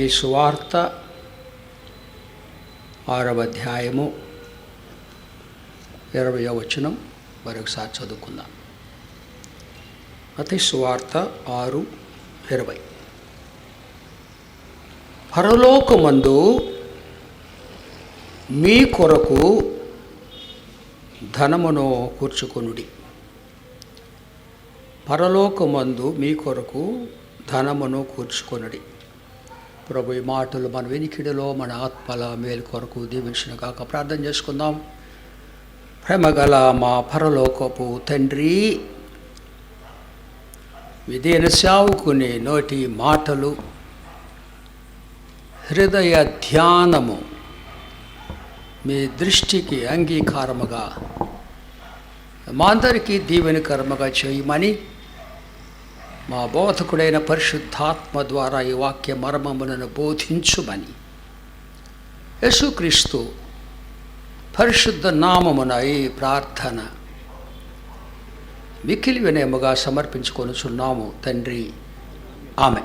మత్తయి సువార్త 6వ అధ్యాయము 20వ వచనం మరొకసారి చదువుకుందాం. మత్తయి సువార్త 6:20. పరలోకమందు మీ కొరకు ధనమును కూర్చుకొనుడి. పరలోకమందు మీ కొరకు ధనమును కూర్చుకొనుడి. ప్రభు ఈ మాటలు మన వెనికిడిలో మన ఆత్మల మేలు కొరకు దీవించిన కాక ప్రార్థన చేసుకుందాం. ప్రేమగల మా పరలోకపు తండ్రి, విధేన సేవకుని నోటి మాటలు, హృదయ ధ్యానము మీ దృష్టికి అంగీకారముగా మా అందరికీ దీవెనకరముగా చేయమని మా బోధకుడైన పరిశుద్ధాత్మ ద్వారా ఈ వాక్య మర్మములను బోధించుమని యేసుక్రీస్తు పరిశుద్ధ నామమున ఈ ప్రార్థన మిక్కిలి వినయముగా సమర్పించుకొనుచున్నాము తండ్రి, ఆమె.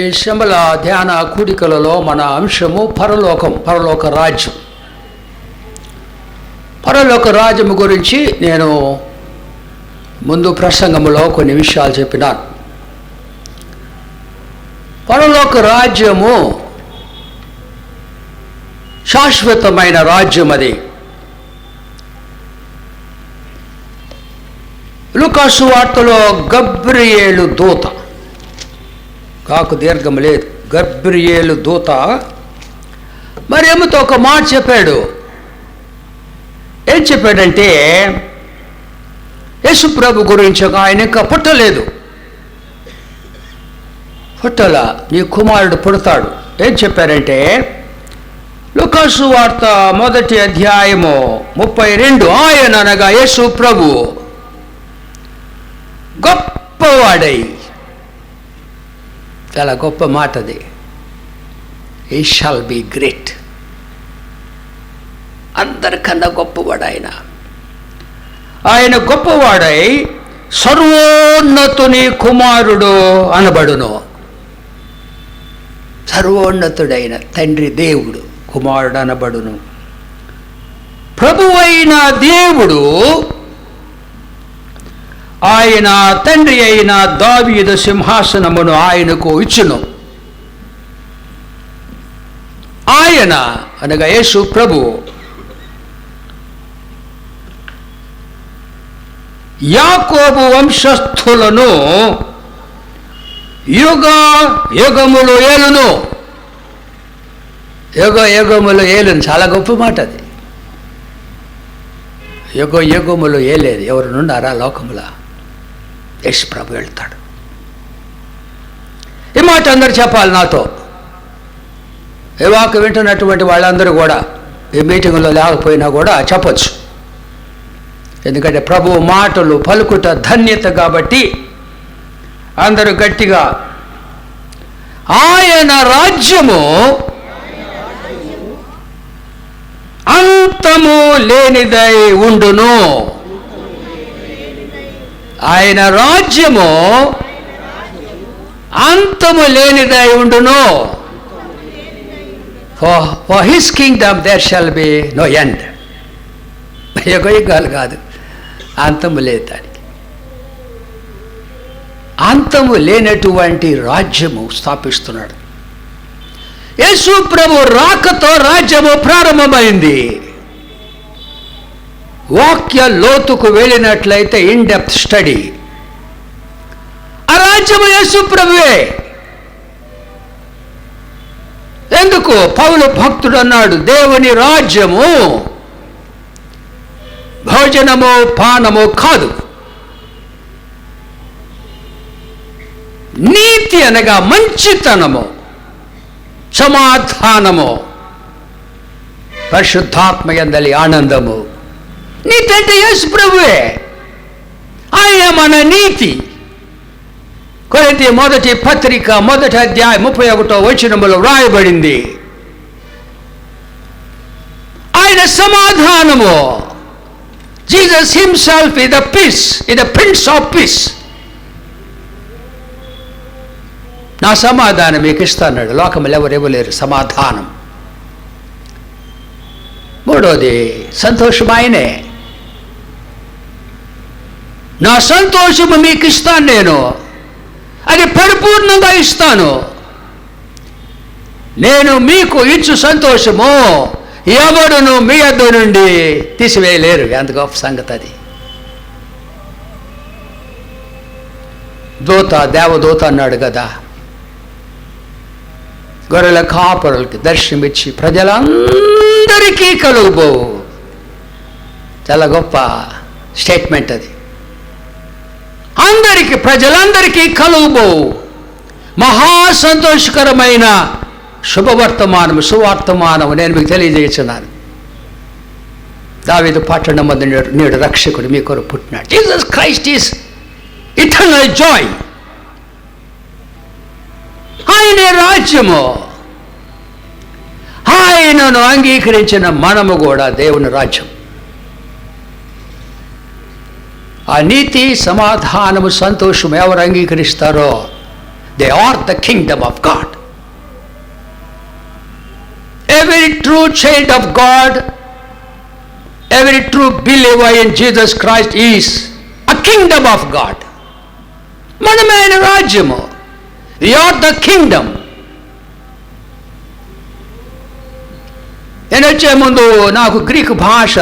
ఈ శ్రమల ధ్యాన కూడికలలో మన అంశము పరలోకం, పరలోక రాజ్యం. పరలోక రాజ్యము గురించి నేను ముందు ప్రసంగంలో కొన్ని విషయాలు చెప్పినాను. పరలోక రాజ్యము శాశ్వతమైన రాజ్యం. అది లూకాసు వార్తలో గబ్రియేలు దూత, కాకు దీర్ఘం లేదు, గబ్రియేలు దూత మరేమితో ఒక మాట చెప్పాడు. ఏం చెప్పాడంటే, యేసు ప్రభు గురించి ఆయన ఇంకా పుట్టలేదు, పుట్టల, నీ కుమారుడు పుడతాడు. ఏం చెప్పారంటే, లూకాసు వార్త 1వ అధ్యాయము 32, ఆయన అనగా యేసు ప్రభు గొప్పవాడై, చాలా గొప్ప మాట అది, హీ షాల్ బి గ్రేట్, అందరికన్నా గొప్పవాడు ఆయన. ఆయన గొప్పవాడై సర్వోన్నతుని కుమారుడు అనబడును. సర్వోన్నతుడైన తండ్రి దేవుడు కుమారుడు అనబడును. ప్రభువైన దేవుడు ఆయన తండ్రి అయిన దావీదు సింహాసనమును ఆయనకు ఇచ్చును. ఆయన అనగా యేసు ప్రభు యాకోబు వంశస్థులను యుగ యుగములు ఏలును. యుగ యుగములు ఏలును, చాలా గొప్ప మాట అది. యుగ యుగములు ఏలేది ఎవరునున్నారా లోకములా? యేసు ప్రభు వెళ్తాడు. ఈ మాట అందరూ చెప్పాలి నాతో. ఈ వాక్కు వింటున్నటువంటి వాళ్ళందరూ కూడా ఈ మీటింగ్లో లేకపోయినా కూడా చెప్పచ్చు. ఎందుకంటే ప్రభు మాటలు పలుకుట ధన్యత కాబట్టి అందరూ గట్టిగా, ఆయన రాజ్యము అంతము లేనిదై ఉండును. ఆయన రాజ్యము అంతము లేనిదై ఉండును. For his kingdom there shall be no end. యుగాలు కాదు, అంతము లేదు దానికి. అంతము లేనటువంటి రాజ్యము స్థాపిస్తున్నాడు. యేసు ప్రభు రాకతో రాజ్యము ప్రారంభమైంది. వాక్య లోతుకు వెళ్ళినట్లయితే ఇన్ డెప్త్ స్టడీ, ఆ రాజ్యము యేసు ప్రభువే. ఎందుకు? పౌలు భక్తుడు అన్నాడు, దేవుని రాజ్యము భోజనము పానము కాదు, నీతి అనగా మంచితనము, సమాధానము, పరిశుద్ధాత్మ యందలి ఆనందము. నీతి అంటే యేసు ప్రభువే, ఆయన మన నీతి. కొరింథీ 1వ పత్రిక 1వ అధ్యాయం 31వ వచనములో వ్రాయబడింది, ఆయన సమాధానము. Jesus himself is the peace, is the Prince of Peace. నా సమాధానం మీకు ఇస్తాడు. లోకములు ఎవరు ఇవ్వలేరు సమాధానం. మూడోది సంతోషం ఆయనే. నా సంతోషము మీకు ఇస్తాను నేను, అది పరిపూర్ణంగా ఇస్తాను. నేను మీకు ఇచ్చు సంతోషము ఎవడును మీ యొద్ద నుండి తీసివేయలేరు. ఎంత గొప్ప సంగతి అది. దేవదూత అన్నాడు కదా, గొర్రెల కాపరులకి దర్శనమిచ్చి ప్రజలందరికీ కలుగుబోవు. చాలా గొప్ప స్టేట్మెంట్ అది. అందరికీ, ప్రజలందరికీ కలుగుబోవు మహా సంతోషకరమైన శుభవర్తమానము, సువార్తమానము నేను మీకు తెలియజేస్తున్నాను. దావీదు పట్టణమందు నేడు రక్షకుడు మీ కొరకు పుట్టినాడు. Jesus Christ is eternal joy. ఆయనే రాజ్యము. ఆయనను అంగీకరించిన మనము కూడా దేవుని రాజ్యం. ఆ నీతి, సమాధానము, సంతోషం ఎవరు అంగీకరిస్తారో they are the kingdom of God. Every true child of God, every true believer in Jesus Christ is a kingdom of God. మనమే ఆయన రాజ్యము. We are the kingdom. నేను వచ్చే ముందు నాకు గ్రీకు భాష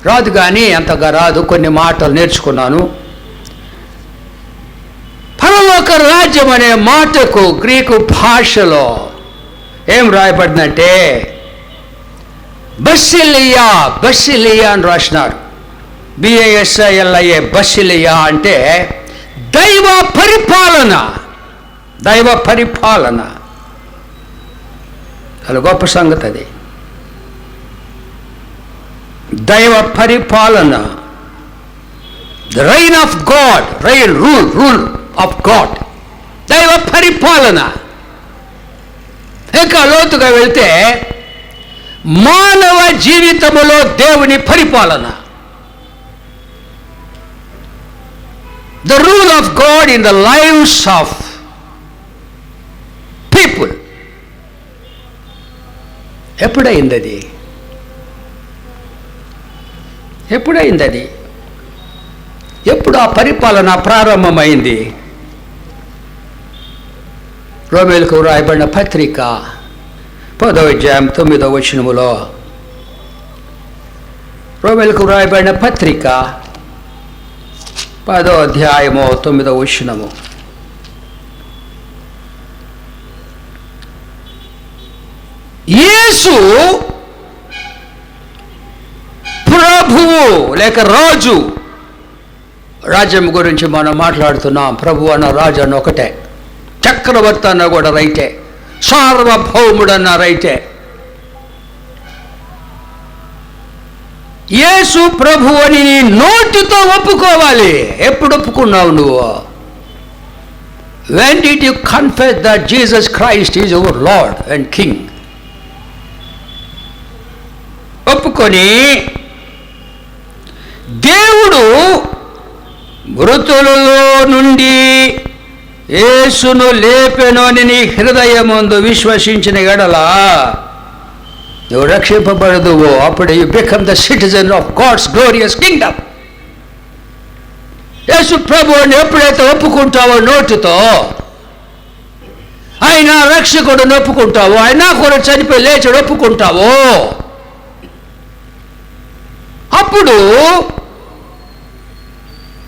రాదు, కానీ అంతగా రాదు, కొన్ని మాటలు నేర్చుకున్నాను. పరలోక రాజ్యం అనే మాటకు గ్రీకు భాషలో ఏం రాయబడిందంటే బసిలియా. బసిలియా అని రాసినారు. BASILIA. బసిలియా అంటే దైవ పరిపాలన. దైవ పరిపాలన. అది గొప్ప సంగతి. అది దైవ పరిపాలన. The reign of God. Reign, rule of God. దైవ పరిపాలన. ఇంకా లోతుగా వెళ్తే మానవ జీవితములో దేవుని పరిపాలన. The rule of God in the lives of people. ఎప్పుడైంది అది? ఎప్పుడైంది అది? ఎప్పుడు ఆ పరిపాలన ప్రారంభమైంది? రోమేలకు రాయబడిన పత్రిక 10వ అధ్యాయం 9వ వచనములో, రోమేలకు రాయబడిన పత్రిక 10వ అధ్యాయము 9వ వచనము. యేసు ప్రభువు లేక రాజు. రాజ్యం గురించి మనం మాట్లాడుతున్నాం. ప్రభు అన్న రాజు అన్న ఒకటే, చక్రవర్తి అన్న కూడా రైటే, సార్వభౌముడన్న రైటే. యేసు ప్రభు అని నీ నోటితో ఒప్పుకోవాలి. ఎప్పుడు ఒప్పుకున్నావు నువ్వు? When did you confess that Jesus Christ is our Lord and King? ఒప్పుకొని దేవుడు మృతులలో నుండి యేసును లేపెను అని నీ హృదయమందు విశ్వసించిన ఎడలా నువ్వు రక్షింపబడదువో. అప్పుడు you become the citizen of God's glorious kingdom. యేసు ప్రభువుని ఎప్పుడైతే ఒప్పుకుంటావో నోటితో, ఆయన రక్షకుడు ఒప్పుకుంటావో, ఆయన కూడా చనిపోయి లేచాడు ఒప్పుకుంటావో, అప్పుడు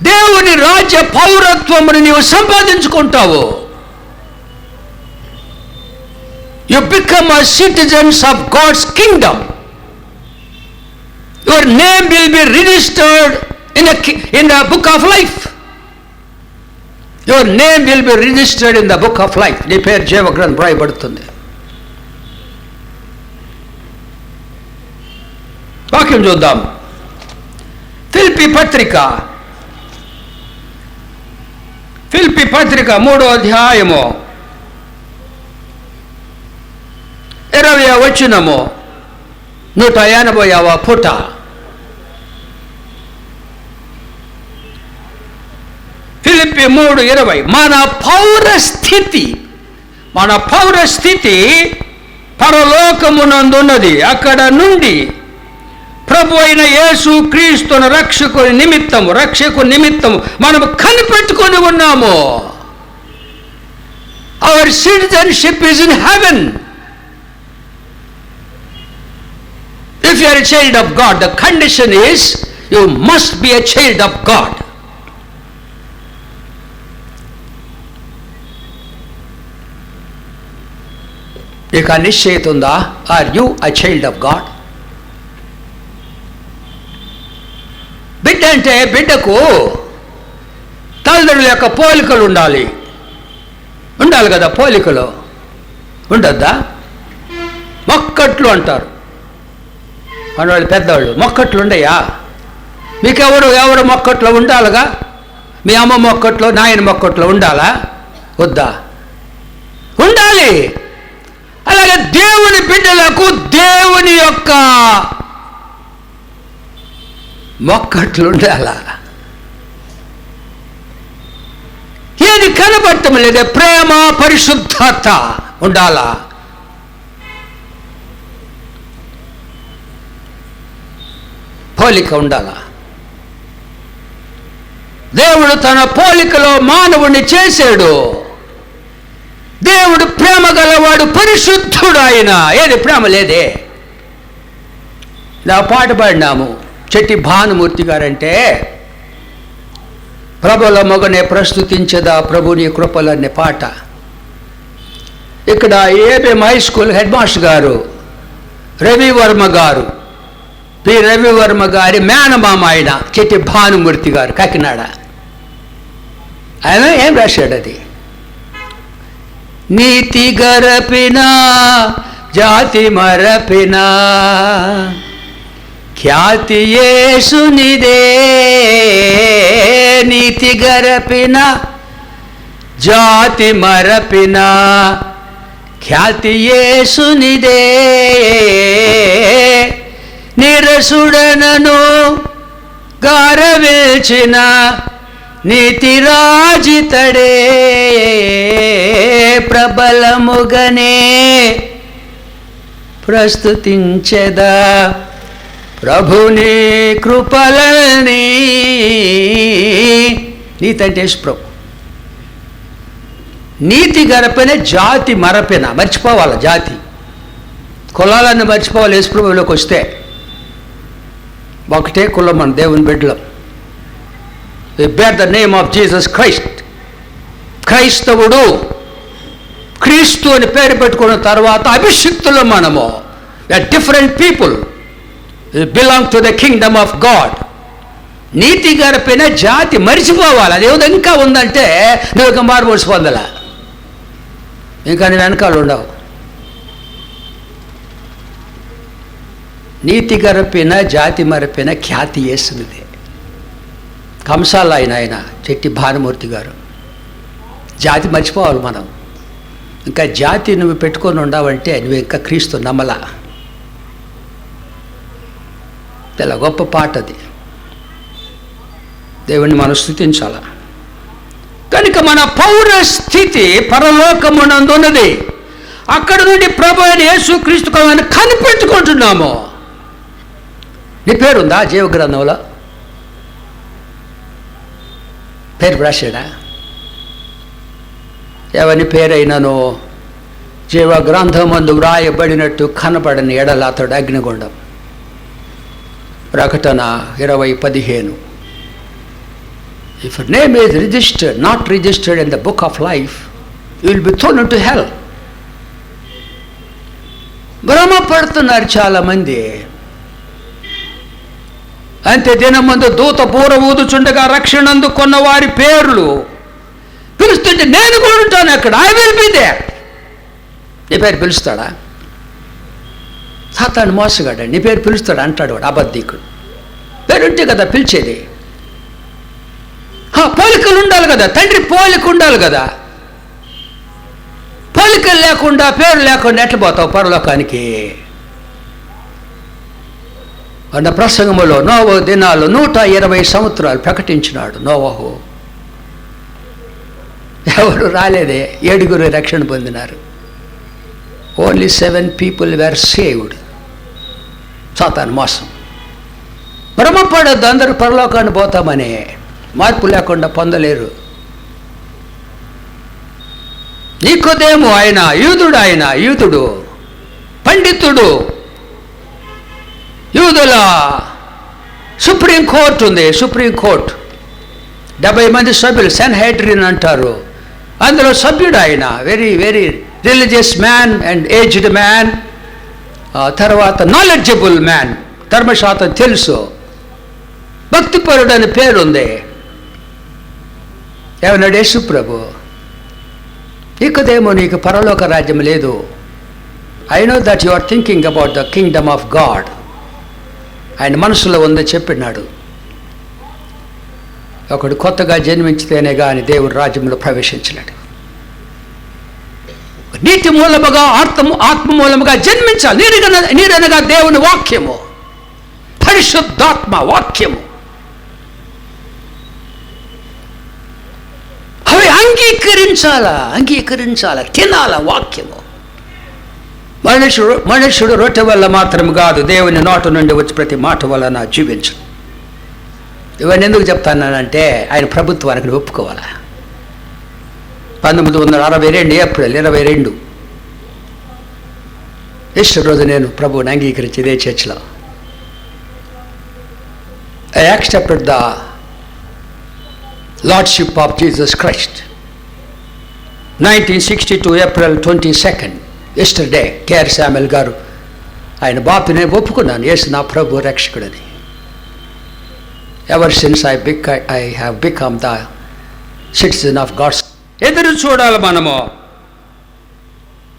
దేవుని రాజ్య పౌరత్వమును నీవు సంపాదించుకుంటావు. You become a citizens of God's kingdom. Your name will be registered in the book of life. Your name will be registered in the book of life. నీ పేరు జీవగ్రంథం రాయబడుతుంది. వాక్యం చూద్దాం. ఫిలిప్పీ పత్రిక 3వ అధ్యాయము 20వ వచనము, 180వ పుట. ఫిలిప్పీ 3:20 మన పౌర స్థితి మన పౌర స్థితి పరలోకమునందున్నది. అక్కడ నుండి ప్రభు అయిన యేసు క్రీస్తును రక్షకు నిమిత్తము మనము కనిపెట్టుకొని ఉన్నాము. Hour citizenship is in heaven. If you are a child of God, the condition is you must be a child of God. నీకు ఆ నిశ్చయిత ఉందా? Are you a child of God? బిడ్డ అంటే బిడ్డకు తల్లిదండ్రుల యొక్క పోలికలు ఉండాలి కదా. పోలికలు ఉండద్దా? మొక్కట్లు అంటారు మనవాళ్ళు పెద్దవాళ్ళు. మొక్కట్లు ఉండయా? మీకెవరు మొక్కట్లో ఉండాలిగా? మీ అమ్మ మొక్కట్లో, నాయన మొక్కట్లో ఉండాలా వద్దా? ఉండాలి. అలాగే దేవుని బిడ్డలకు దేవుని యొక్క మొక్కట్లు ఉండాలా? ఏది కనబడటం లేదే? ప్రేమ, పరిశుద్ధత ఉండాలా? పోలిక ఉండాలా? దేవుడు తన పోలికలో మానవుడిని చేశాడు. దేవుడు ప్రేమ గలవాడు, పరిశుద్ధుడు ఆయన. ఏది ప్రేమ లేదే? నా పాట పాడినాము. చెట్టి భానుమూర్తి గారంటే ప్రభుల మొగనే ప్రస్తుతించదా ప్రభు నీ కృపలనే పాట. ఇక్కడ ABM high school head master గారు రవివర్మ గారు, పి రవివర్మ గారి మేనమామ ఆయన చెట్టి భానుమూర్తి గారు, కాకినాడ. ఆయన ఏం రాశాడు? అది నీతి గరపిన జాతి మరపిన ఖ్యాతి యేసునిదే. నీతి గరపిన జాతి మరపిన ఖ్యాతి యేసునిదే. నిరసుడనను గారవేల్చిన నీతిరాజితడే. ప్రబలముగనే ప్రస్తుతించెదా ప్రభుని కృపలని. నీతి అంటే ప్రభు. నీతి గరపిన జాతి మరపిన. మర్చిపోవాలి జాతి, కులాలన్నీ మర్చిపోవాలి. యేసుప్రభులోకి వస్తే ఒకటే కులం, మన దేవుని బిడ్డలం. We bear the name of Jesus Christ. క్రైస్తవుడు, క్రీస్తు అని పేరు పెట్టుకున్న తర్వాత అభిషిక్తులు మనము. We are different people, we belong to the kingdom of God. నీతి గరిపిన జాతి మరిచిపోవాలి. అదేవిధంగా ఇంకా ఉందంటే నువ్వు ఇక మారుమూసి పొందల, ఇంకా నీ వెనకాల ఉండవు. నీతి గరపిన జాతి మరపిన ఖ్యాతి యేసునిదే. కంసాల ఆయన చెట్టి భానుమూర్తి గారు. జాతి మర్చిపోవాలి మనం. ఇంకా జాతి నువ్వు పెట్టుకొని ఉండవంటే నువ్వు ఇంకా క్రీస్తు నమ్మలా. చాలా గొప్ప పాట అది. దేవుణ్ణి మనం స్తుతించాల. కనుక మన పౌర స్థితి పరలోకమునందున్నది. అక్కడ నుండి ప్రభు అయిన యేసుక్రీస్తు కనిపెట్టుకుంటున్నాము. నీ పేరుందా జీవ గ్రంథంలో? పేరు రాశాడా? ఎవరి పేరైనాను జీవ గ్రంథమందు వ్రాయబడినట్టు కనబడని ఎడల అతడు అగ్నిగుండం. ప్రకటన 20:15. If your name is registered, not registered in the book of life, you will be thrown into hell. భ్రమపడుతున్నారు చాలామంది. అంతే దినమందు దూత బూర ఊదుచుండగా రక్షణందు కొన్న వారి పేర్లు పిలుస్తుంటే నేను కూడా ఉంటాను అక్కడ. I will be there. నీ పేరు పిలుస్తాడా? సాతాను మోసగాడు. నీ పేరు పిలుస్తాడు అంటాడు వాడు, అబద్ధికుడు. పేరుంటే కదా పిలిచేది. పోలికలు ఉండాలి కదా, తండ్రి పోలిక ఉండాలి కదా. పోలికలు లేకుండా, పేరు లేకుండా ఎట్లా పోతావు పరలోకానికి? అన్న ప్రసంగములో నోవహు దినాలు 120 సంవత్సరాలు ప్రకటించినాడు నోవహు. ఎవరు రాలేదే, 7 రక్షణ పొందినారు. Only 7 people were saved. సాతాను మోసం. భ్రమపడద్దు, అందరూ పరలోకాన్ని పోతామని. మార్పు లేకుండా పొందలేరు. నికోదేము ఆయన యూదుడు పండితుడు. యూదుల సుప్రీంకోర్టు ఉంది. సుప్రీంకోర్టు 70 మంది సభ్యులు, సెన్హెడ్రిన్ అంటారు. అందులో సభ్యుడు ఆయన. Very very religious man and aged man. తర్వాత నాలెడ్జబుల్ మ్యాన్, ధర్మశాస్త్రం తెలుసు. భక్తిపరుడు అని పేరుంది. ఏమన్నాడు యేసు ప్రభు, నికోదేము నీకు పరలోక రాజ్యం లేదు. I know that you are thinking about the kingdom of God. ఆయన మనసులో ఉందని చెప్పినాడు. ఒకడు కొత్తగా జన్మించితేనే కానీ దేవుడు రాజ్యంలో ప్రవేశించలేడు. నీటి మూలముగా ఆత్మ మూలముగా జన్మించాలి. నీరనగా దేవుని వాక్యము, పరిశుద్ధాత్మ వాక్యము. అవి అంగీకరించాలా, తినాల వాక్యము. మనుషుడు రొట్టె వల్ల మాత్రం కాదు, దేవుని నోట నుండి వచ్చి ప్రతి మాట వలన జీవించు. ఇవన్నీ ఎందుకు చెప్తానంటే ఆయన ప్రభుత్వానికి ఒప్పుకోవాలా. 1962 ఏప్రిల్ 22 ఈస్టర్ రోజు నేను ప్రభువుని అంగీకరించి ఇదే చర్చిలో I accepted the lordship of Jesus Christ. 1962 April 22 Easter day KR Samuel గారు ఆయన బాప్తిని ఒప్పుకున్నాను, యేసు నా ప్రభు రక్షకుడని. Ever since I have become the citizen of God's. ఎదురు చూడాలి మనము.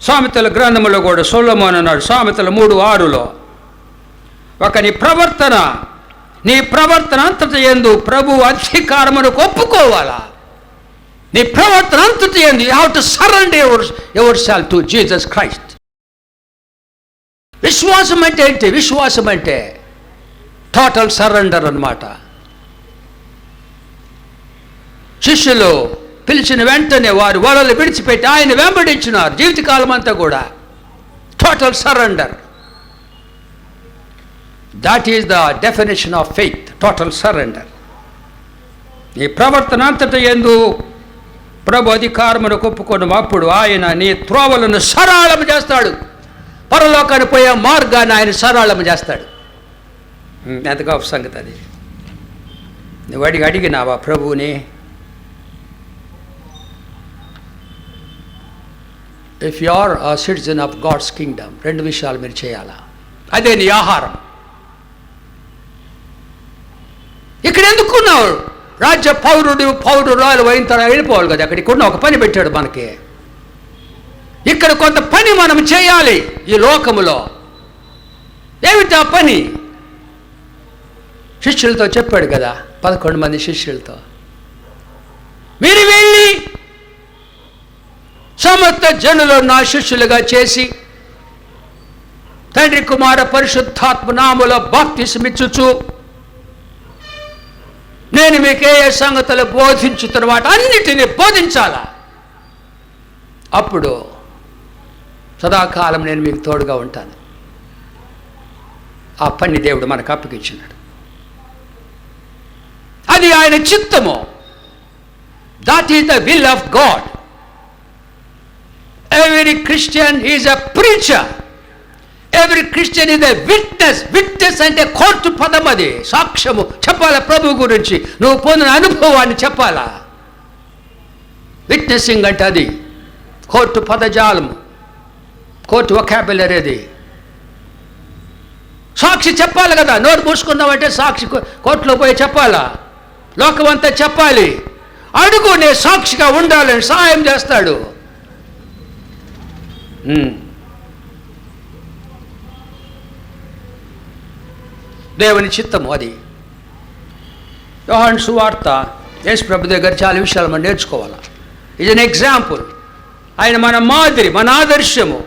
సామెతల గ్రంథములో కూడా సొలొమోను అన్నాడు, సామెతల 3:6లో, నీ ప్రవర్తన అంతటి యందు ప్రభు అధికారమునకు ఒప్పుకోవాలా. నీ ప్రవర్తన అంతటి యందు you have to surrender your self to Jesus Christ. విశ్వాసం అంటే ఏంటి? విశ్వాసం అంటే టోటల్ సరెండర్ అన్నమాట. శిష్యులు పిలిచిన వెంటనే వారు వలలు విడిచిపెట్టి ఆయన వెంబడించినారు జీవితకాలం అంతా కూడా. Total surrender, that is the definition of faith, total surrender. నీ ప్రవర్తన అంతటి యందు ప్రభు అధికారమును ఒప్పుకోవడం, అప్పుడు ఆయన నీ త్రోవలను సరళం చేస్తాడు. పరలోకానికి పోయే మార్గాన్ని ఆయన సరళం చేస్తాడు. ఎంత గొప్ప సంగతి అది. నువ్వు అడిగినావా ప్రభువుని? If you are a citizen of God's kingdom, 2 విషయాలు మీరు చేయాలా. అదే నీ ఆహారం. ఇక్కడ ఎందుకున్నావు? రాజ్య పౌరురాలు అయిన తర్వాత వెళ్ళిపోవాలి కదా. అక్కడికి ఉన్న ఒక పని పెట్టాడు మనకి. ఇక్కడ కొంత పని మనం చేయాలి ఈ లోకములో. ఏమిటి ఆ పని? శిష్యులతో చెప్పాడు కదా, 11 మంది శిష్యులతో, మీరు వెళ్ళి సమస్త జనులు నా శిష్యులుగా చేసి తండ్రి కుమార పరిశుద్ధాత్మ నామములో బాప్తిసమిచ్చుచు నేను మీకు ఏ సంగతులు బోధించుతున్న వాటి అన్నిటినీ బోధించాలా. అప్పుడు సదాకాలం నేను మీకు తోడుగా ఉంటాను. ఆ పని దేవుడు మనకు అప్పగించినాడు. అది ఆయన చిత్తము. That is the will of God. Every Christian is a preacher. Every Christian is a witness. Witness అంటే కోర్టు పదం. అది సాక్ష్యము చెప్పాలా ప్రభు గురించి. నువ్వు పొందిన అనుభవాన్ని చెప్పాలా. విట్నెసింగ్ అంటే అది కోర్టు పదజాలము, కోర్టు వొకాబులరీ. అది సాక్షి చెప్పాలి కదా. నోరు మూసుకున్నావంటే సాక్షి కోర్టులో పోయి చెప్పాలా, లోకమంతా చెప్పాలి. అడుగు, నే సాక్షిగా ఉండాలని సహాయం చేస్తాడు. దేవుని చిత్తము అది. యోహాను సువార్త యేసు ప్రభు దగ్గర చాలా విషయాలు మనం నేర్చుకోవాలి. ఇది అన్ ఎగ్జాంపుల్. ఆయన మన మాదిరి, మన ఆదర్శము.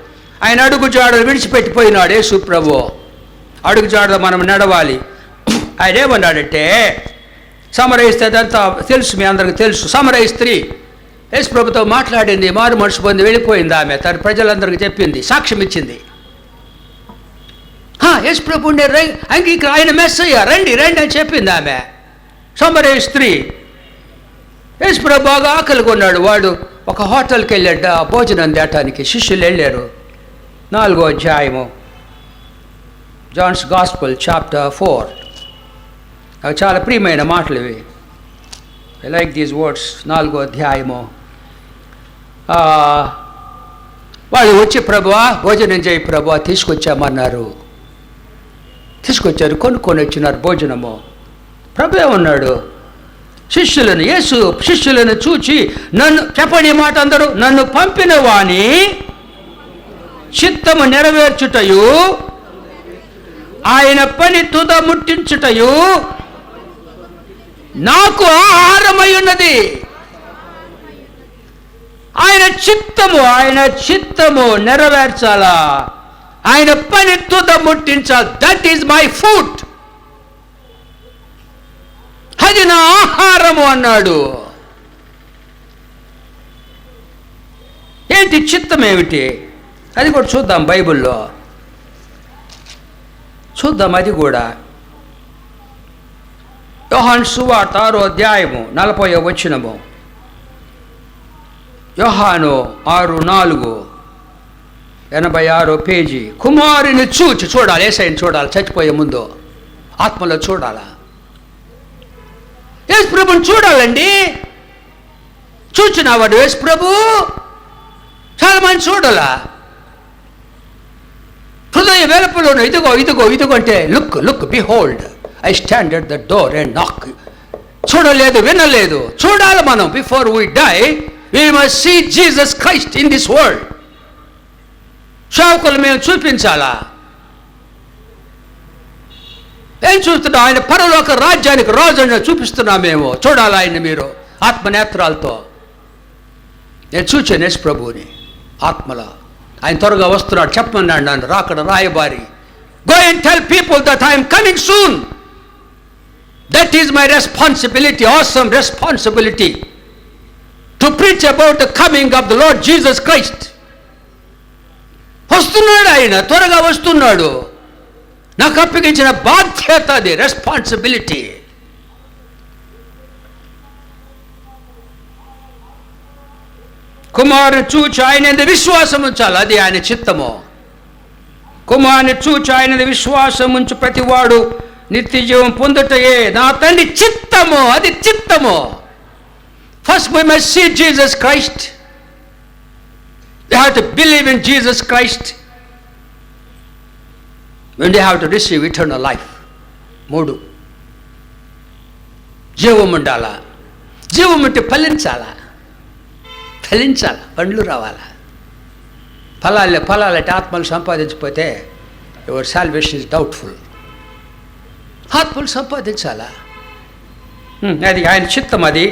ఆయన అడుగు జాడలు విడిచిపెట్టిపోయినాడు యేసు ప్రభు. అడుగు జాడలో మనం నడవాలి. ఆయన ఏమన్నాడంటే, సమరయ స్త్రీ, అదంతా తెలుసు, మీ అందరికి తెలుసు. సమరయ స్త్రీ యేసు ప్రభుతో మాట్లాడింది, మారు మనసు పొంది వెళ్ళిపోయింది. ఆమె తన ప్రజలందరికీ చెప్పింది, సాక్ష్యం ఇచ్చింది. యేసు ప్రభు అంగీకరి, ఆయన మెస్సయ్య, రండి రండి అని చెప్పింది ఆమె. సమరయ స్త్రీ. యేసు ప్రభు బాగా ఆకలి కొన్నాడు. వాడు ఒక హోటల్కి వెళ్ళాడు భోజనం తేటానికి. శిష్యులు వెళ్ళారు. 4వ అధ్యాయము, జాన్స్ గాస్పుల్ చాప్టర్ 4. అవి చాలా ప్రియమైన మాటలు ఇవి. I like these words. 4వ అధ్యాయము. వాళ్ళు వచ్చి, ప్రభువా భోజనం చేయి ప్రభువా, తీసుకొచ్చామన్నారు. తీసుకొచ్చారు, కొనుక్కొని వచ్చినారు భోజనము. ప్రభు ఏమన్నాడు? యేసు శిష్యులను చూచి, నన్ను చెప్పని మాట అందరూ, నన్ను పంపిన వాని చిత్తము నెరవేర్చుటయు ఆయన పని తుద ముట్టించుటయు నాకు ఆహారమై ఉన్నది. ఆయన చిత్తము నెరవేర్చాలా, ఆయన పని తుద ముట్టించాలి. That is my food. అది నా ఆహారము అన్నాడు. ఏంటి చిత్తం ఏమిటి? అది కూడా చూద్దాం, బైబిల్లో చూద్దాం. అది కూడా యోహాను సువార్త 6వ అధ్యాయము 40వ వచనము. యోహాను 6:4, 86 పేజీ. కుమారుని చూడాలి, యేసయ్యని చూడాలి. చచ్చిపోయే ముందు ఆత్మలో చూడాలా? యేసు ప్రభుని చూడాలండి. చూచినావాడు యేసు ప్రభు? చాలా మంది చూడాలా. హృదయ వెలుపలను ఇదిగో ఇదిగో ఇదిగో అంటే, look look behold I stand at the door and knock. చూడలేదు, వినలేదు, చూడాలి మనం. Before we die we must see Jesus Christ in this world. సేవకులు మేము చూపించాలా? ఏం చూస్తున్నాం? ఆయన పరలోక రాజ్యానికి రాజు అని చూపిస్తున్నాం మేము. చూడాలి ఆయన్ని మీరు ఆత్మనేత్రాలతో. నేను చూచాను యేసు ప్రభువుని ఆత్మలో. ఆయన త్వరగా వస్తున్నాడు చెప్పమన్నాడు నన్ను, రాకడ రాయబారి. Go and tell people that I'm coming soon. That is my responsibility, awesome responsibility, to preach about the coming of the lord Jesus Christ. వస్తున్నాడు ఆయన, త్వరగా వస్తున్నాడు. నాకు అప్పగించిన బాధ్యత అది, రెస్పాన్సిబిలిటీ. కుమారుని చూచి ఆయన విశ్వాసం ఉంచాలి, అది ఆయన చిత్తము. కుమారుని చూచి ఆయన విశ్వాసం ఉంచు ప్రతివాడు నిత్య జీవం పొందుటయే నా తండ్రి చిత్తము. అది చిత్తము. First we must see Jesus Christ. We have to believe in Jesus Christ. When they have to receive eternal life. 3, జీవం ఉండాలా. జీవం ఉంటే ఫలించాలా, పండ్లు రావాలా. ఫలాలంటే ఆత్మలు సంపాదించకపోతే యువర్ సాల్వేషన్ ఇస్ డౌట్ఫుల్. ఆత్మలు సంపాదించాలా, అది ఆయన చిత్తం. అది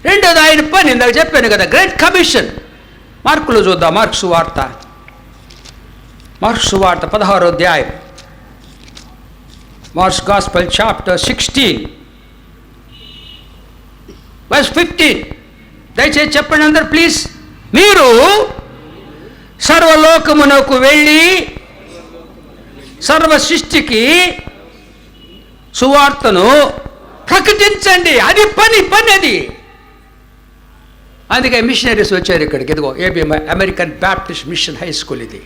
రెండోది ఆయన పని. ఇందాక చెప్పాను కదా, గ్రేట్ కమిషన్. మార్కులో చూద్దాం. మార్కు సువార్త 16వ అధ్యాయం. Marks gospel chapter 16 verse 15. దయచేసి చెప్పండి అందరు ప్లీజ్. మీరు సర్వలోకమునకు వెళ్ళి సర్వ సృష్టికి సువార్తను ప్రకటించండి. అది పని అది. అందుకే మిషనరీస్ వచ్చారు ఇక్కడికి. ఇదిగో A B American Baptist mission high school. ఇది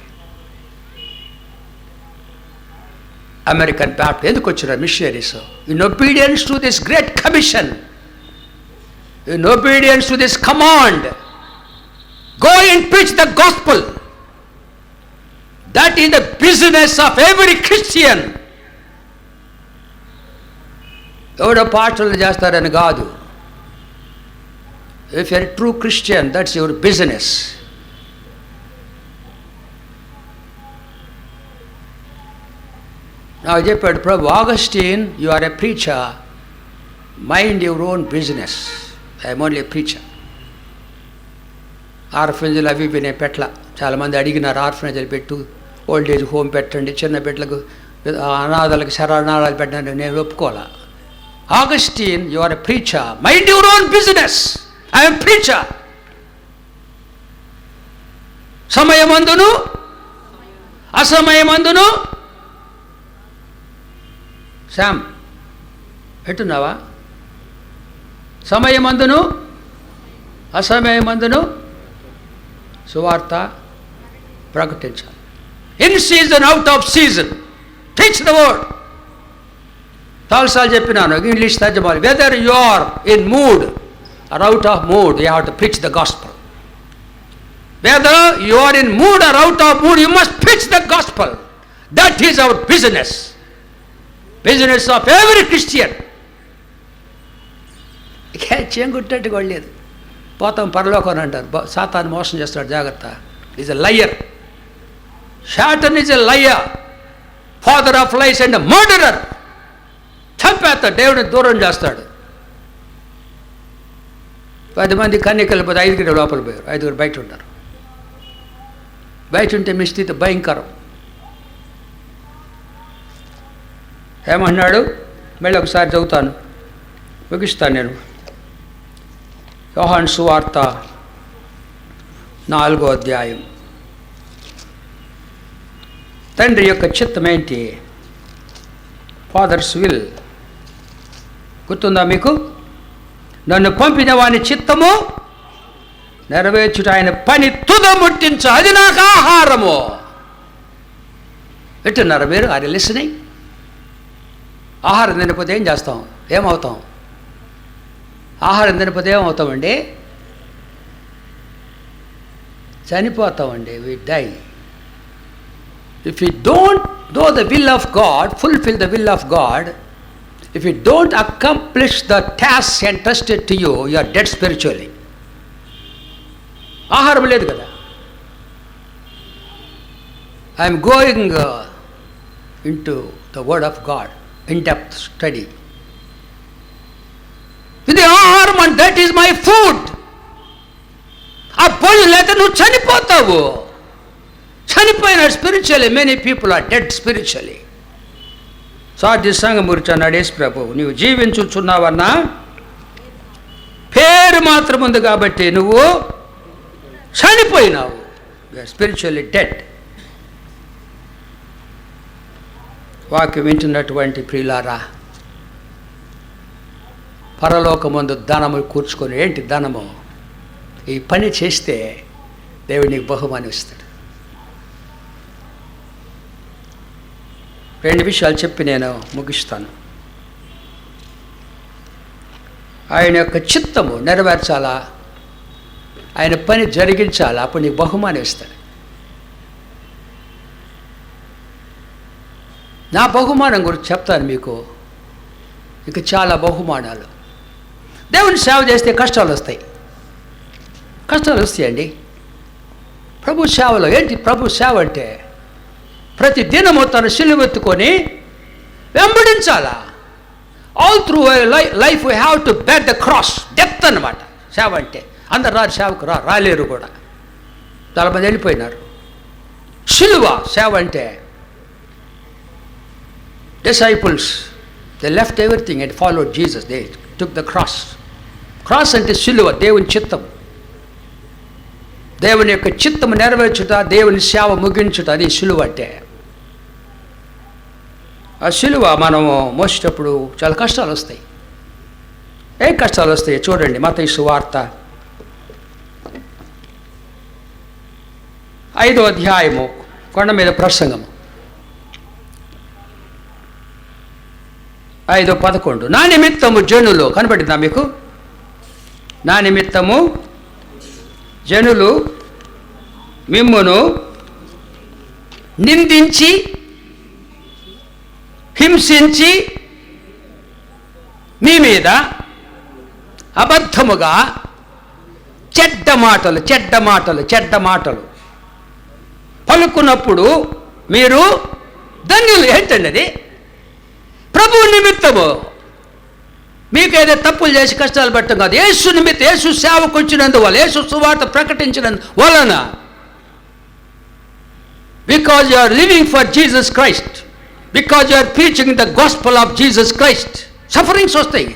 అమెరికన్ బ్యాప్టిస్ట్. ఎందుకు వచ్చినారు missionaries? In obedience to this great commission, in obedience to this command, go and preach the gospel. That is the business of every Christian. ఎవడో పాటలు చేస్తారని కాదు. If you are a true Christian, that's your business. Now చెప్పాడు ప్రభు, Augustine, you are a preacher, mind your own business. I am only a preacher. ఆర్ఫనేజ్లు అవి నేను పెట్టల. చాలామంది అడిగినారు ఆర్ఫనేజ్లు పెట్టు, ఓల్డ్ ఏజ్ హోమ్ పెట్టండి, చిన్న బిడ్డలకు అనాథాలకు శరణాలయాలు పెట్టండి. నేను ఒప్పుకోవాలా. Augustine, you are a preacher. Mind your own business. I am preacher. సమయమందును అసమయమందును శామ్ ఎట్టున్నావా? సమయమందును అసమయమందును సువార్త ప్రకటించాలి. In season, out of season, teach the word. చాలాసార్లు చెప్పినాను ఇంగ్లీష్ తర్జమాలు. Whether you are in mood or out of mood, you have to preach the gospel. Whether you are in mood or out of mood, you must preach the gospel. That is our business. Business of every Christian. చెంగుట్టట్టుగా లేదు. పోతాం పరలోకం అంటారు. సాతాను మోసం చేస్తాడు, జాగ్రత్త. Is a liar. Satan is a liar, father of lies and murderer. చంపేస్తాడు, దేవుడిని దూరం చేస్తాడు. 10 మంది కన్యకలు పోతే 5 లోపల పోయారు, 5 బయట ఉంటారు. బయట ఉంటే మీ స్థితి భయంకరం. ఏమన్నాడు? మళ్ళీ ఒకసారి చదువుతాను, ముగిస్తాను నేను. యోహాను సువార్త 4వ అధ్యాయం. తండ్రి యొక్క చిత్తం ఏంటి? Fathers will. గుర్తుందా మీకు? నన్ను పంపిన వాని చిత్తము నెరవేర్చుట, ఆయన పని తుదముట్టించు, అది నాకు ఆహారము. వింటున్నారా మీరు? Are you listening? ఆహారం తినకపోతే ఏం చేస్తాం? ఏమవుతాం? ఆహారం తినకపోతే ఏమవుతామండి? చనిపోతామండి. We die. If you don't do the will of God, fulfil the will of God, if you don't accomplish the task entrusted to you, you are dead spiritually. ఆహారం లేదు కదా. I am going into the word of God, in-depth study. ఇది ఆహారం, and that is my food. ఆ భోజనం లేకపోతే నువ్వు చనిపోతావు. చనిపోయినాడు spiritually. Many people are dead spiritually. సాధ్య సంఘం గురించి అన్నాడు యేసు ప్రభువు, నువ్వు జీవించుచున్నావన్నా పేరు మాత్రం ఉంది కాబట్టి నువ్వు చనిపోయినావు. Spiritually dead. వాక్యం వింటున్నటువంటి ప్రియులారా, పరలోకమందు ధనము కూర్చుకొని, ఏంటి ధనము? ఈ పని చేస్తే దేవుడు నీకు బహుమానం ఇస్తాడు. 2 విషయాలు చెప్పి నేను ముగిస్తాను. ఆయన యొక్క చిత్తము నెరవేర్చాలా, ఆయన పని జరిగించాలా, అప్పుడు నీకు బహుమానం ఇస్తాడు. నా బహుమానం గురించి చెప్తాను మీకు. ఇక చాలా బహుమానాలు. దేవుని సేవ చేస్తే కష్టాలు వస్తాయి. కష్టాలు వస్తాయండి. ప్రభు సేవలో ఏంటి? ప్రభు సేవ అంటే ప్రతి దినము తన సిలువెత్తుకొని వెంబడించాలా. All through life we have to bear the cross. Death అన్నమాట సేవ అంటే. అందరు రారు సేవకు, రాలేరు కూడా. చాలామంది వెళ్ళిపోయినారు. సిలువ సేవ అంటే. Disciples they left everything and followed Jesus. They took the cross. Cross అంటే సిలువ, దేవుని చిత్తం. దేవుని యొక్క చిత్తము నెరవేర్చుట, దేవుని సేవ ముగించుట, అది సిలువ అంటే. ఆ సిలువ మనము మోసేటప్పుడు చాలా కష్టాలు వస్తాయి. ఏం కష్టాలు వస్తాయి చూడండి. మత్తయి సువార్త 5వ అధ్యాయము, కొండ మీద ప్రసంగము 5:11. నా నిమిత్తము జనులు, కనబడిందా మీకు? నా నిమిత్తము జనులు మిమ్మును నిందించి హింసించి మీ మీద అబద్ధముగా చెడ్డ మాటలు పలుకున్నప్పుడు మీరు ధన్యులు. ఏంటండి అది? ప్రభు నిమిత్తము. మీకు ఏదో తప్పులు చేసి కష్టాలు పెట్టడం కాదు. యేసు నిమిత్తం, యేసు సేవకు వచ్చినందువల్ల, యేసు సువార్త ప్రకటించినందువలన. Because you are living for Jesus Christ, because you are preaching the gospel of Jesus Christ. Sufferings వస్తాయి.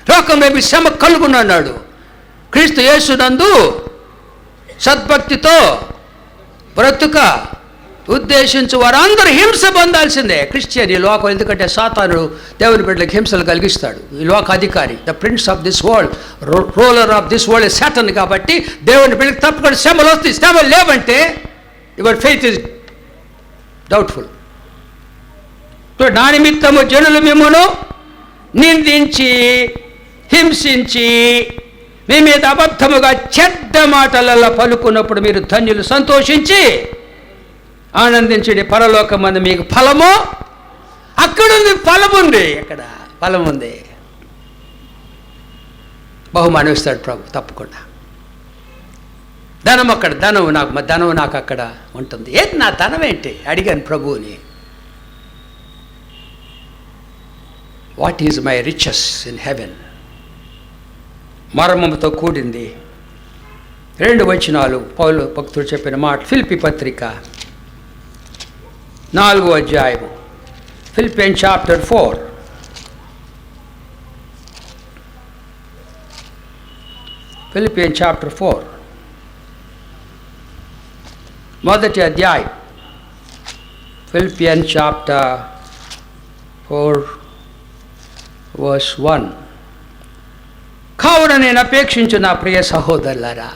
లోకంలో మీ శ్రమ కలుగునన్నాడు. క్రీస్తు యేసునందు సద్భక్తితో బ్రతుక ఉద్దేశించు వారందరూ హింస పొందాల్సిందే. క్రిస్టియన్ ఈ లోకం, ఎందుకంటే సాతానుడు దేవుని బిడ్డలకు హింసలు కలిగిస్తాడు. ఈ లోక అధికారి, the prince of this world, ruler of this world Satan. కాబట్టి దేవుని బిడ్డలకు తప్పకుండా శ్రమలు వస్తాయి. శ్రమలు లేవంటే యువర్ ఫెయిత్ ఇస్ డౌట్ఫుల్. నా నిమిత్తము జనులు మిమ్మును నిందించి హింసించి మీ మీద అబద్ధముగా చెడ్డ మాటలలో పలుకున్నప్పుడు మీరు ధన్యులు, సంతోషించి ఆనందించండి. పరలోకమందు మీకు ఫలము అక్కడుంది. ఫలం ఉంది, ఎక్కడ ఫలం ఉంది. బహుమానం ఇస్తాడు ప్రభు తప్పకుండా. ధనం అక్కడ, ధనం నాకు అక్కడ ఉంటుంది. ఏంటి నా ధనం ఏంటి అడిగాను ప్రభువుని. What is my riches in heaven? మర్మముతో కూడింది. 2 వచనాలు పౌలు భక్తుడు చెప్పిన మాట. ఫిలిప్పీ పత్రిక 4వ అధ్యాయము, ఫిలిపియన్ చాప్టర్ 4. ఫిలిపియన్ చాప్టర్ 4 మొదటి అధ్యాయం. ఫిలిపియన్ చాప్టర్ 4 verse 1. కావున నేను అపేక్షించు నా ప్రియ సహోదరులారా,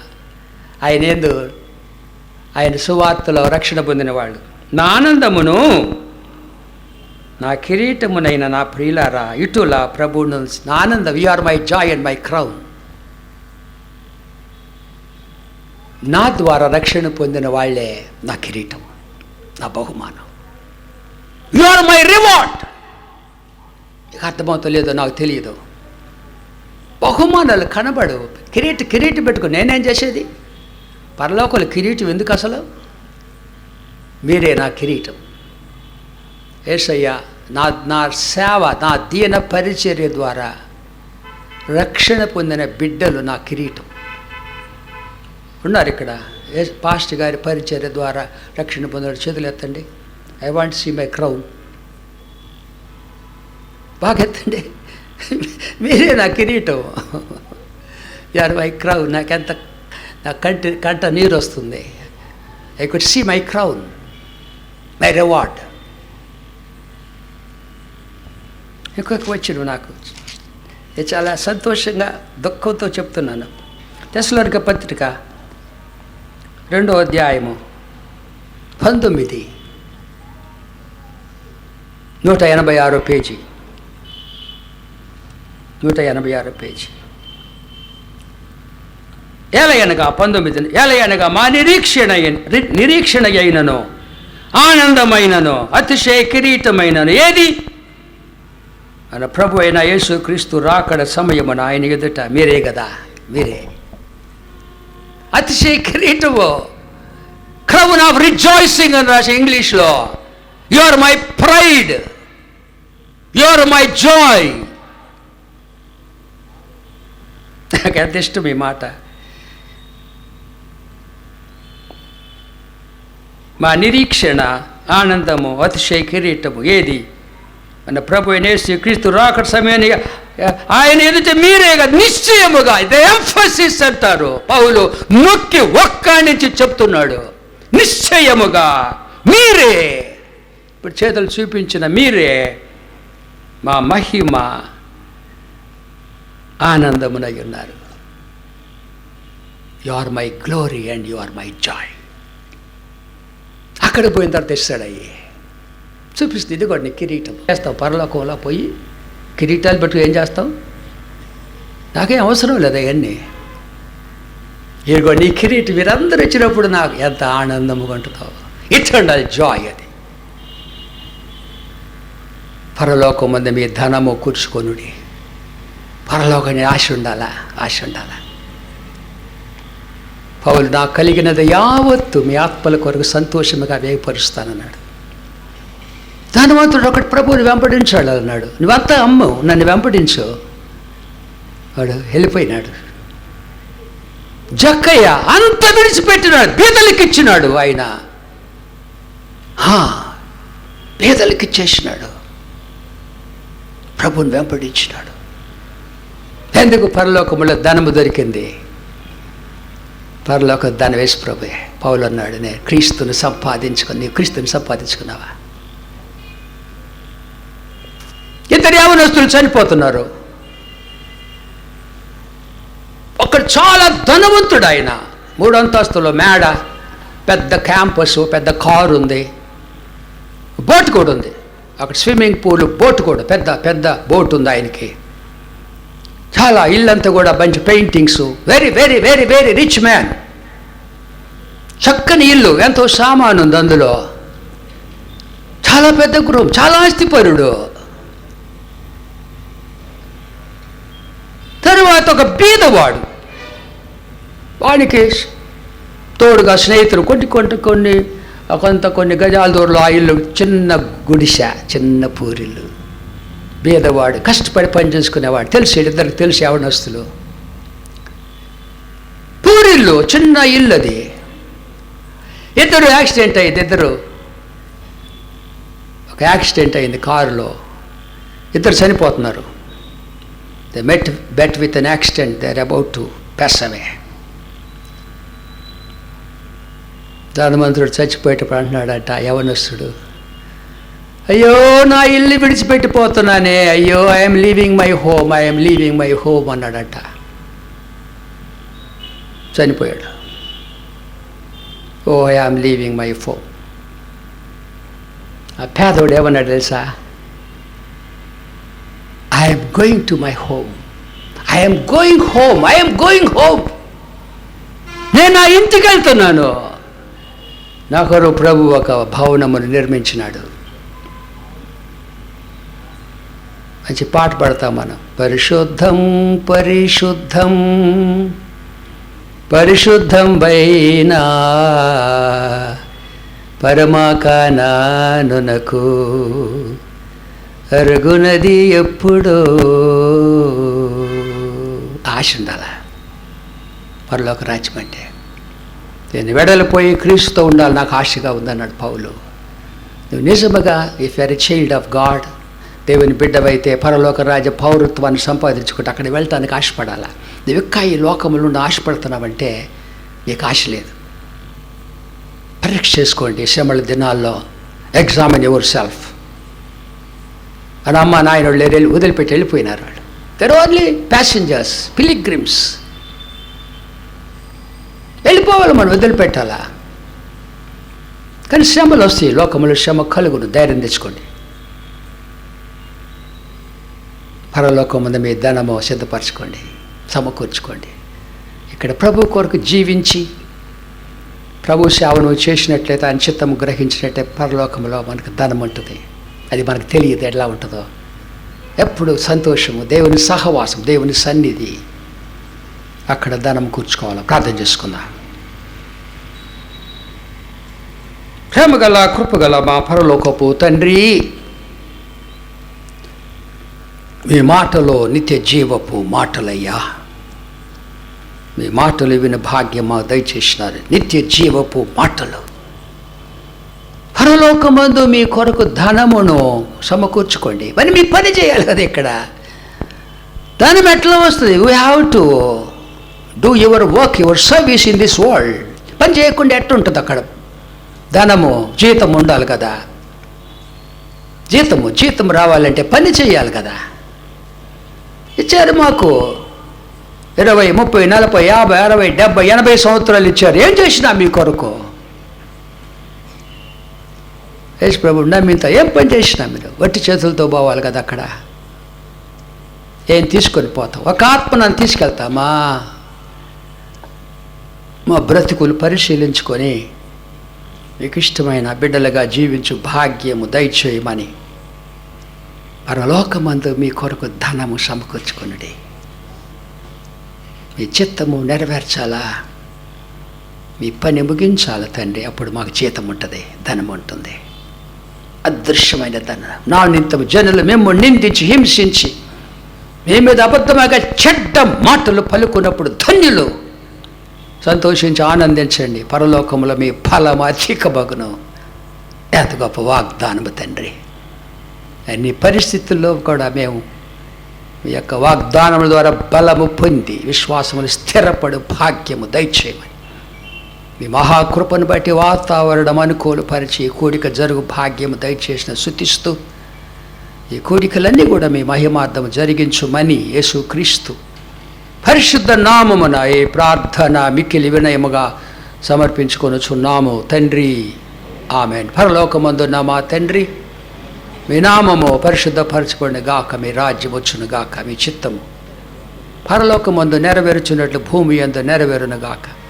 ఆయన సువార్తలో రక్షణ పొందిన వాళ్ళు, నా ఆనందమును నా కిరీటమునైన నా ప్రియులారా, ఇటులా ప్రభువును నా ఆనందం. You are my joy and my crown. నా ద్వారా రక్షణ పొందిన వాళ్ళే నా కిరీటం, నా బహుమానం. You are my reward. ఇక అర్థమవుతలేదో నాకు తెలియదు. బహుమానాలు కనబడు. కిరీటి పెట్టుకుని నేనేం చేసేది? పరలోకలు కిరీటం ఎందుకు అసలు? మీరే నా కిరీటం. యేసయ్య నా సేవ, నా దీన పరిచర్య ద్వారా రక్షణ పొందిన బిడ్డలు నా కిరీటం. ఉన్నారు ఇక్కడ. పాస్టర్ గారి పరిచర్య ద్వారా రక్షణ పొందిన చేతులు ఎత్తండి. I want see my crown. బాగా ఎత్తండి. మీరే నా కిరీటం. యార్ మై క్రౌన్. నాకెంత నా కంట నీరు వస్తుంది. I could see my crown, my reward. ఇంకొక వచ్చిన నాకు చాలా సంతోషంగా దుఃఖంతో చెప్తున్నాను. తెస్సలోనిక పత్రిక 2వ అధ్యాయము 19, 186 పేజీ. 186 పేజీ. ఏలయనగా 19, ఏలయనగా మా నిరీక్షణ అయినను ఆనందమైనను అతిశయ కిరీటమైనను ఏది? మన ప్రభు అయిన యేసు క్రీస్తు రాకడ సమయమున ఆయన ఎదుట మీరే కదా, మీరే అతిశయ కిరీటము. క్రౌన్ ఆఫ్ రిజాయిసింగ్ అని రాసి ఇంగ్లీష్లో. You are my pride, you are my joy. నాకు ఎంత ఇష్టం ఈ మాట. మా నిరీక్షణ ఆనందము అతిశయ కిరీటము ఏది? మన ప్రభు అయిన యేసు క్రీస్తు రాకడ సమయాన్ని ఆయన ఎదుట మీరే కదా, నిశ్చయముగా. ఇది ఎంఫసిస్ అంటారు. పౌలు నొక్కి ఒక్కడించి చెప్తున్నాడు. నిశ్చయముగా మీరే, ఇప్పుడు చేతులు చూపించిన మీరే మా మహిమ ఆనందమునై ఉన్నారు. You are my glory and you are my joy. అక్కడ పోయిన తర్వాత తెస్తాడయ్యి చూపిస్తుంది. ఇది కూడా నీ కిరీటం. చేస్తావు పరలోకంలో పోయి కిరీటాలు పెట్టుకు ఏం చేస్తావు? నాకేం అవసరం లేదు అవన్నీ. ఇదిగో నీ కిరీటం మీరందరూ వచ్చినప్పుడు నాకు ఎంత ఆనందముగా ఉంటుందో. ఇటర్నల్ జాయ్ అది. పరలోకం మంది మీ ధనము కూర్చుకొనుడి. పరలోకని ఆశ ఉండాలా, ఆశ ఉండాలా. పౌలు నాకు కలిగినది యావత్తు మీ ఆత్మల కొరకు సంతోషముగా వేయపరుస్తానన్నాడు. ధనవంతుడు ఒకటి ప్రభువుని వెంపడించాడు అన్నాడు. నువ్వంతా అమ్ము, నన్ను వెంపడించు. వాడు వెళ్ళిపోయినాడు. జక్కయ్య అంత విడిచిపెట్టినాడు, బీదలకి ఇచ్చినాడు. ఆయన బీదలకి ఇచ్చేసినాడు. ప్రభు ప్రభువుని వెంబడించినాడు. ఎందుకు? పరలోకములో ధనము దొరికింది. పరలోక ధనం యేసు ప్రభువే. పౌలు అన్నాడు, నేను క్రీస్తుని సంపాదించుకుని. నీవు క్రీస్తుని సంపాదించుకున్నావా? ఇద్దరు యవనస్తులు చనిపోతున్నారు. ఒకడు చాలా ధనవంతుడు, ఆయన 3 అంతస్తుల మేడ, పెద్ద క్యాంపస్, పెద్ద కారు ఉంది, బోట్ కూడా ఉంది అక్కడ, స్విమ్మింగ్ పూల్, బోట్ కూడా, పెద్ద పెద్ద బోట్ ఉంది ఆయనకి. చాలా ఇల్లంతా కూడా మంచి paintings, very very very very rich man. చక్కని ఇల్లు, ఎంతో సామాను ఉంది అందులో, చాలా పెద్ద గృహం, చాలా ఆస్తిపరుడు. తరువాత ఒక బీదవాడు, వాడికి తోడుగా స్నేహితులు కొన్ని గజాల దూరంలో ఆ ఇల్లు, చిన్న గుడిసె, చిన్న పూరిల్లు. బీదవాడు కష్టపడి పని చేసుకునేవాడు. తెలిసి ఇద్దరికి తెలిసి యవనస్తులు. పూరిల్లు, చిన్న ఇల్లు అది. ఇద్దరు యాక్సిడెంట్ అయింది. ఒక యాక్సిడెంట్ అయింది కారులో, ఇద్దరు చనిపోతున్నారు. They met with an accident, they are about to pass away. ధనవంతుడు చచ్చిపోయేటప్పుడు అంటున్నాడట యవనస్తుడు, అయ్యో నా ఇల్లు విడిచిపెట్టిపోతున్నానే, అయ్యో ఐఎమ్ లీవింగ్ మై హోమ్ అన్నాడట. చనిపోయాడు. ఓ ఐఎమ్ లీవింగ్ మై హోమ్. ఆ పేదోడు ఏమన్నాడు తెలుసా? I'm going to my home, I'm going home. నేను నా ఇంటికి వెళ్తున్నాను. నా కొరకు ప్రభు ఒక భవనమును నిర్మించినాడు. మంచి పాట పాడతాం మనం. పరిశుద్ధం పరిశుద్ధం పరిశుద్ధం వైనా పరమాకానానునకు అరుగునది ఎప్పుడో. ఆశ ఉండాల పరలోక రాజ్యం అంటే. నేను వెడలిపోయి క్రీస్తుతో ఉండాలి, నాకు ఆశగా ఉందన్నాడు పౌలు. నువ్వు నిజముగా if you are a child of God, దేవుని బిడ్డవైతే పరలోక రాజ్య పౌరత్వాన్ని సంపాదించుకుంటే అక్కడికి వెళ్ళటానికి ఆశపడాలా. నువ్వు ఇంకా ఈ లోకముల నుండి ఆశపడుతున్నావంటే నీకు ఆశ లేదు. పరీక్ష చేసుకోండి శ్రమల దినాల్లో. Examine your self. అని అమ్మ నాయన వాళ్ళు వదిలిపెట్టి వెళ్ళిపోయినారు. వాళ్ళు దర్ ఓన్లీ ప్యాసింజర్స్, పిలిగ్రిమ్స్. వెళ్ళిపోవాలి, మనం వదిలిపెట్టాలా. కానీ శ్రమలు వస్తాయి, లోకములు శ్రమ కలుగును, ధైర్యం తెచ్చుకోండి. పరలోకం ముందు మీ ధనము సిద్ధపరచుకోండి, సమకూర్చుకోండి. ఇక్కడ ప్రభు కొరకు జీవించి ప్రభు సేవను చేసినట్లయితే, ఆయన చిత్తము గ్రహించినట్లయితే పరలోకంలో మనకు ధనం ఉంటుంది. అది మనకు తెలియదు ఎట్లా ఉంటుందో. ఎప్పుడు సంతోషము, దేవుని సహవాసం, దేవుని సన్నిధి, అక్కడ ధనం కూర్చుకోవాలి. ప్రార్థన చేసుకుందాం. ప్రేమగల కృపగల మా పరలోకపు తండ్రి, మీ మాటలో నిత్య జీవపు మాటలయ్యా. మీ మాటలు విని భాగ్యం మాకు దయచేసినారు. నిత్య జీవపు మాటలు. పరలోకమందు మీ కొరకు ధనమును సమకూర్చుకోండి. మరి మీ పని చేయాలి కదా. ఇక్కడ ధనం ఎట్లా వస్తుంది? We have to do your work, your service in this world. పని చేయకుండా ఎట్టుంటుంది అక్కడ? ధనము, జీతం ఉండాలి కదా. జీతం రావాలంటే పని చేయాలి కదా. ఇచ్చారు మాకు 20, 30, 40, 50, 60, 70, 80 సంవత్సరాలు ఇచ్చారు. ఏం చేసినా మీ కొరకు? యేసు ప్రభువు నమ్మింత ఏం పని చేసినా మీరు వట్టి చేతులతో పోవాలి కదా. అక్కడ ఏం తీసుకొని పోతాం? ఒక ఆత్మ నన్ను తీసుకెళ్తామా? మా బ్రతుకులు పరిశీలించుకొని మీకు ఇష్టమైన బిడ్డలుగా జీవించు భాగ్యము దయచేయమని పరలోకమందు మీ కొరకు ధనము సమకూర్చుకున్నది. మీ చిత్తము నెరవేర్చాలా, మీ పని ముగించాలి తండ్రి. అప్పుడు మాకు జీతం ఉంటుంది, ధనం ఉంటుంది, అదృశ్యమైన ధనం. నా నిమిత్తము జనులు మేము నిందించి హింసించి మీ మీద అబద్ధంగా చెడ్డ మాటలు పలుకున్నప్పుడు ధన్యులు. సంతోషించి ఆనందించండి. పరలోకములో మీ ఫలం అధికమగును. ఎంత గొప్ప వాగ్దానము తండ్రి. అన్ని పరిస్థితుల్లో కూడా మేము మీ యొక్క వాగ్దానముల ద్వారా బలము పొంది విశ్వాసములు స్థిరపడు భాగ్యము దయచేయమని మీ మహాకృపను బట్టి వాతావరణం అనుకూలపరిచి ఈ కూడిక జరుగు భాగ్యము దయచేసిన శుతిస్తూ ఈ కూడికలన్నీ కూడా మీ మహిమార్థము జరిగించుమని యేసుక్రీస్తు పరిశుద్ధ నామమున ఈ ప్రార్థన మిక్కిలి వినయముగా సమర్పించుకొనుచున్నాము తండ్రి. ఆమేన్. పరలోకమందున్న మా తండ్రి, మీ నామము పరిశుద్ధపరచబడిన గాక, మీ రాజ్యం వచ్చును గాక, మీ చిత్తము పరలోకమందు నెరవేర్చున్నట్లు భూమి యందు నెరవేరును గాక.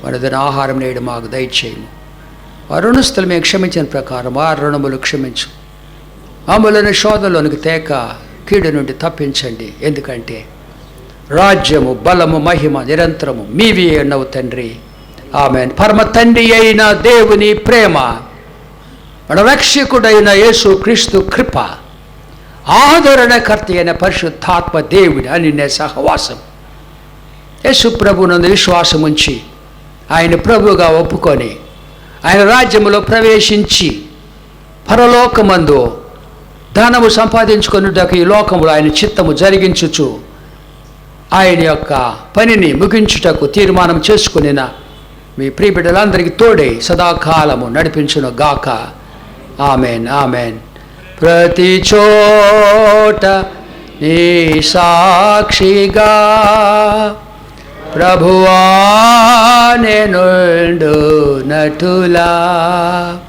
మనదిన ఆహారం నేడు మాకు దయచేయము. వారి రుణస్థులు మేము క్షమించిన ప్రకారం వారి రుణములు క్షమించు. మమ్ములను శోధనలోనికి తేక కీడు నుండి తప్పించండి. ఎందుకంటే రాజ్యము బలము మహిమ నిరంతరము మీవి అన్నవు తండ్రి. ఆమేన్. పరమ తండ్రి అయిన దేవుని ప్రేమ, మన రక్షకుడైన యేసు క్రీస్తు కృప, ఆదరణకర్త అయిన పరిశుద్ధాత్మ దేవుని అనిన సహవాసం, యేసు ప్రభునందు విశ్వాసం ఉంచి ఆయన ప్రభువుగా ఒప్పుకొని ఆయన రాజ్యములో ప్రవేశించి పరలోకమందు ధనము సంపాదించుకొనుటకు ఈ లోకములో ఆయన చిత్తము జరిగించుచు ఆయన యొక్క పనిని ముగించుటకు తీర్మానం చేసుకునిన మీ ప్రియ బిడ్డలందరికీ తోడై సదాకాలము నడిపించును గాక. ఆమెన్. ఆమెన్. ప్రతి చోట నీ సాక్షిగా ప్రభువా నేనుండు నటులా,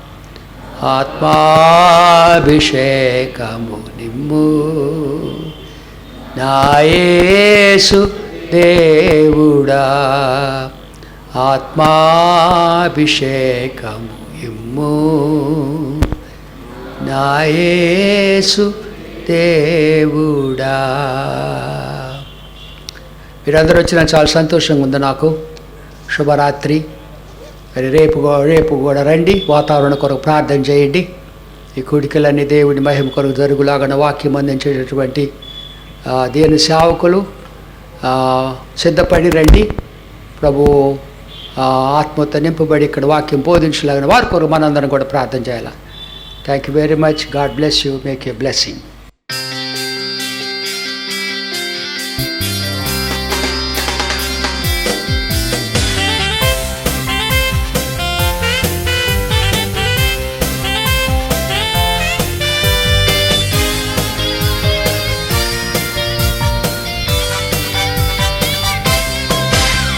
ఆత్మాభిషేకము నిమ్ము నా యేసు దేవుడా, ఆత్మాభిషేకము ఇమ్ము నా యేసు దేవుడా. మీరందరూ వచ్చిన చాలా సంతోషంగా ఉంది నాకు. శుభరాత్రి. మరి రేపు కూడా రండి, వాతావరణ కొరకు ప్రార్థన చేయండి. ఈ కూడికలన్నీ దేవుడి మహిమ కొరకు జరుగులాగా వాక్యం అందించేటటువంటి దేవుని సేవకులు సిద్ధపడి రండి. ప్రభు ఆత్మతో నింపబడి ఇక్కడ వాక్యం బోధించలాగిన వారి కొరకు మనందరం కూడా ప్రార్థన చేయాలి. Thank you very much. God bless you. Make a blessing.